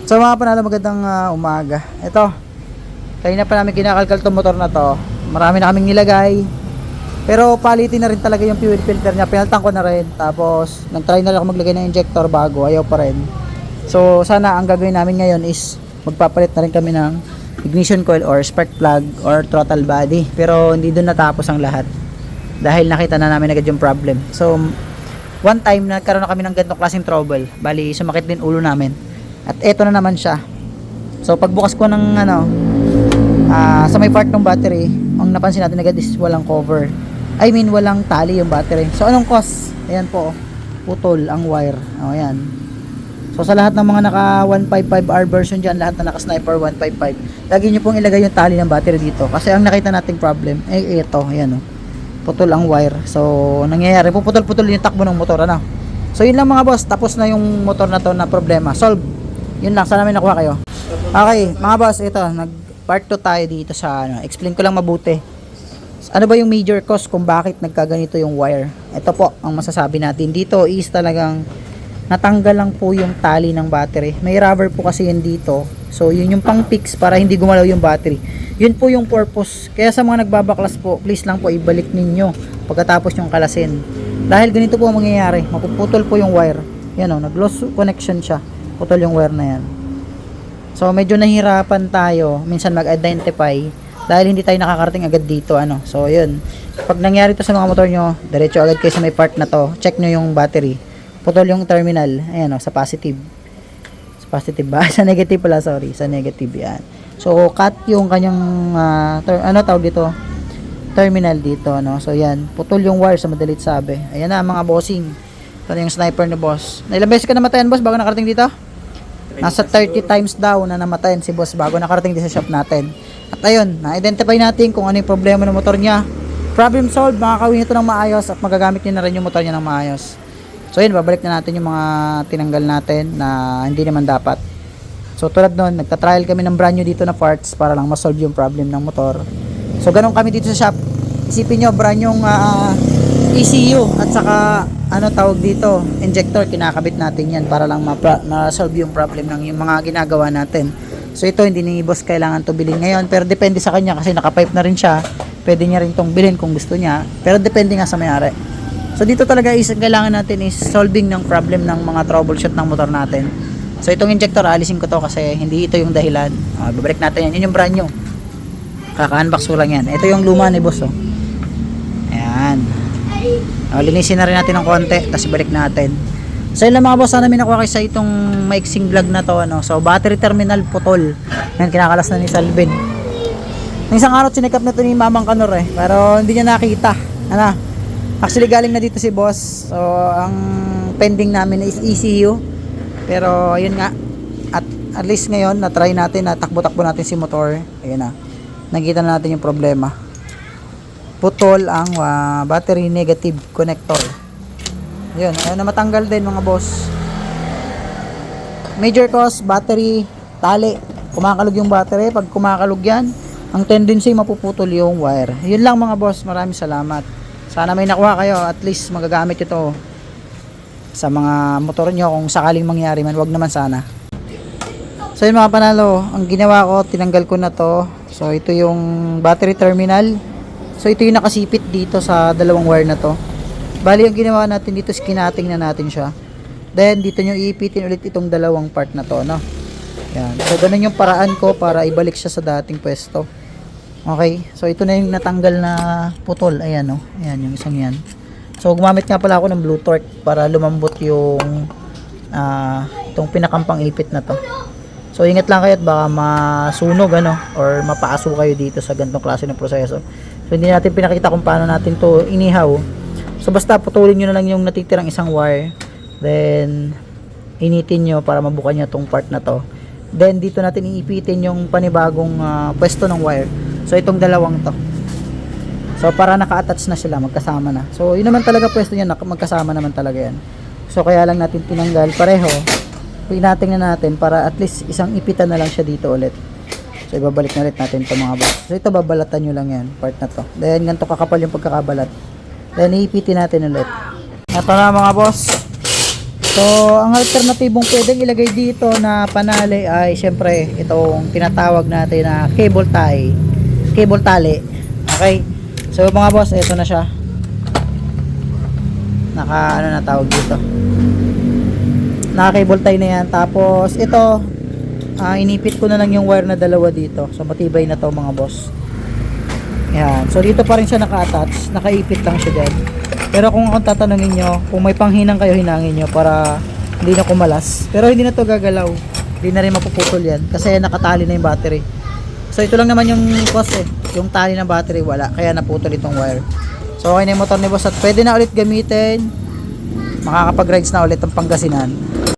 So mga panalo, magandang umaga. Ito, kanina pa namin kinakalkal tong motor na to. Marami na kaming nilagay. Pero palitin na rin talaga yung fuel filter niya. Pinaltan ko na rin. Tapos nag-try na lang ako maglagay ng injector bago. Ayaw pa rin. So sana ang gagawin namin ngayon is magpapalit na rin kami ng ignition coil or spark plug or throttle body. Pero hindi doon natapos ang lahat. Dahil nakita na namin agad yung problem. So one time nagkaroon na kami ng ganitong klaseng trouble. Bali sumakit din ulo namin. At eto na naman siya. So pagbukas ko ng sa may part ng battery, ang napansin natin agad is walang cover. I mean walang tali yung battery. So anong cause? Ayan po, putol ang wire. O ayan. So sa lahat ng mga naka 155R version dyan, lahat na naka Sniper 155, lagi nyo pong ilagay yung tali ng battery dito. Kasi ang nakita nating problem, ito, ayan o. Putol ang wire. So nangyayari, puputol-putol yung takbo ng motor, ano. So yun lang mga boss, tapos na yung motor na to na problema. Solve. Yun lang, sana may nakuha kayo. Okay, mga boss, ito, nag part 2 tayo dito sa explain ko lang mabuti. Ano ba yung major cause kung bakit nagkaganito yung wire? Ito po, ang masasabi natin dito is talagang natanggal lang po yung tali ng battery. May rubber po kasi yun dito. So, yun yung pang fix para hindi gumalaw yung battery. Yun po yung purpose. Kaya sa mga nagbabaklas po, please lang po ibalik ninyo pagkatapos yung kalasin. Dahil ganito po ang mangyayari. Mapuputol po yung wire. Yan o, nag-loss connection siya. Putol yung wire na yan. So medyo nahirapan tayo minsan mag-identify dahil hindi tayo nakakarating agad dito, ano. So yun, pag nangyari to sa mga motor nyo, diretso agad kayo sa may part na to, check nyo yung battery, putol yung terminal, ayan o, sa positive. Sa positive ba? Sa negative pala, sorry, sa negative yan. So cut yung kanyang tawag dito, terminal dito, ano. So yan, putol yung wire sa madalit sabi. Ayan na mga bossing, ito na yung Sniper ni boss. Ilang beses ka namatayan boss bago nakarating dito? Nasa 30 times daw na namatayan si boss bago nakarating din sa shop natin. At ayun, na-identify natin kung ano yung problema ng motor niya. Problem solved, makakawin ito ng maayos at magagamit niya na rin yung motor niya ng maayos. So yun, babalik na natin yung mga tinanggal natin na hindi naman dapat. So tulad nun, nagta-trial kami ng brand new dito na parts para lang ma-solve yung problem ng motor. So ganun kami dito sa shop. Isipin nyo, brand yung ECU at saka ano tawag dito, injector, kinakabit natin yan para lang ma-solve yung problem ng yung mga ginagawa natin. So ito hindi ni boss kailangan to bilhin ngayon, pero depende sa kanya kasi naka-pipe na rin siya. Pwede niya rin tong bilhin kung gusto niya, pero depende nga sa may-ari. So dito talaga is kailangan natin is solving ng problem ng mga troubleshoot ng motor natin. So itong injector alisin ko to kasi hindi ito yung dahilan. Babalik natin yan. Yun yung brand new. Kaka-unbox ko lang yan. Ito yung luma ni boss, oh. Ayan. Linisin na rin natin ng konti, tapos balik natin. So yun lang mga boss, sana may nakuha kayo sa itong maiksing vlog na to, ano. So battery terminal putol. Yan, kinakalas na ni Salvin. Nang isang araw sinikap na to ni Mamang Kanor pero hindi niya nakita, ano. Actually galing na dito si boss. So ang pending namin is ECU. Pero ayun nga, at least ngayon na try natin, na takbo-takbo natin si motor. Ayun na, nakita na natin yung problema. Putol ang battery negative connector. Yun, ayun na matanggal din mga boss. Major cause, battery, tali. Kumakalog yung battery. Pag kumakalog yan, ang tendency mapuputol yung wire. Yun lang mga boss, maraming salamat. Sana may nakuha kayo, at least magagamit ito sa mga motor nyo kung sakaling mangyari man, wag naman sana. So yun mga panalo, ang ginawa ko, tinanggal ko na to. So ito yung battery terminal. So ito yung nakasipit dito sa dalawang wire na to. Bali ang ginawa natin dito is kinating na natin siya. Then dito nyo iipitin ulit itong dalawang part na to, no? Yan. So ganun yung paraan ko para ibalik siya sa dating pwesto. Okay. So ito na yung natanggal na putol. Ayan, no? Ayan yung isang yan. So gumamit nga pala ako ng blue torque para lumambot yung itong pinakampang ipit na to. So ingat lang kayo at baka masunog, ano, or mapaaso kayo dito sa ganitong klase ng proseso. So hindi natin pinakita kung paano natin to inihaw. So basta putulin nyo na lang yung natitirang isang wire. Then initin nyo para mabuka nyo tong part na to. Then dito natin iipitin yung panibagong pwesto ng wire. So itong dalawang to. So para naka-attach na sila, magkasama na. So yun naman talaga pwesto niya, magkasama naman talaga yan. So kaya lang natin tinanggal pareho. Pinating na natin para at least isang ipitan na lang siya dito ulit. So ibabalik na ulit natin ito mga boss. So ito babalatan nyo lang yan, part na to. Then ganito kakapal yung pagkakabalat. Then iipitin natin ulit. Ito na mga boss. So, ang alternatibong pwedeng ilagay dito na panali ay syempre itong tinatawag natin na cable tie. Cable tali. Okay? So, mga boss, ito na siya. Ano na tawag dito. Naka cable tie na yan. Tapos, ito, inipit ko na lang yung wire na dalawa dito. So, matibay na to mga boss. Yan. So, dito pa rin siya naka-attach. Nakaipit lang siya dyan. Pero kung akong tatanungin nyo, kung may panghinang kayo, hinangin nyo para hindi na kumalas. Pero hindi na to gagalaw. Hindi na rin mapuputol yan kasi nakatali na yung battery. So ito lang naman yung cost yung tali ng battery wala, kaya naputol itong wire. So okay na yung motor ni boss at pwede na ulit gamitin. Makakapag-rides na ulit ang Pangasinan.